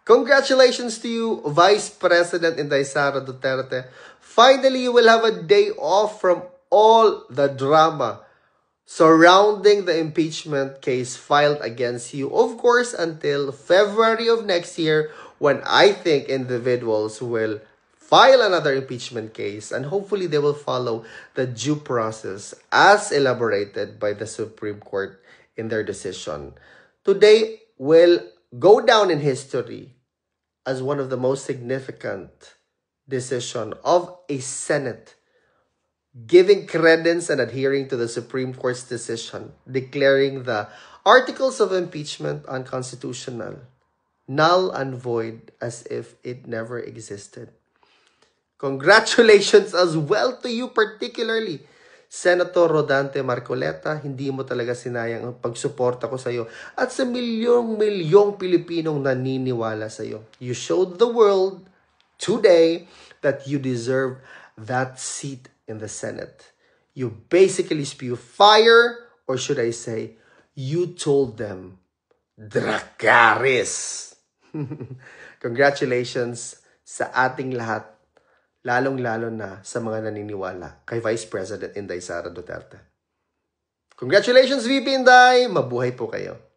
Congratulations to you, Vice President Inday Sara Duterte. Finally, you will have a day off from all the drama surrounding the impeachment case filed against you. Of course, until February of next year, when I think individuals will file another impeachment case, and hopefully they will follow the due process as elaborated by the Supreme Court in their decision. Today will go down in history as one of the most significant decision of a Senate giving credence and adhering to the Supreme Court's decision, declaring the articles of impeachment unconstitutional, null and void as if it never existed. Congratulations as well to you, particularly Senator Rodante Marcoleta. Hindi mo talaga sinayang ang pagsuporta ko sa iyo at sa milyong-milyong Pilipinong naniniwala sa iyo. You showed the world today that you deserve that seat in the Senate. You basically spew fire, or should I say, you told them, Dracarys! Congratulations sa ating lahat, lalong-lalo na sa mga naniniwala kay Vice President Inday Sara Duterte. Congratulations, VP Inday! Mabuhay po kayo.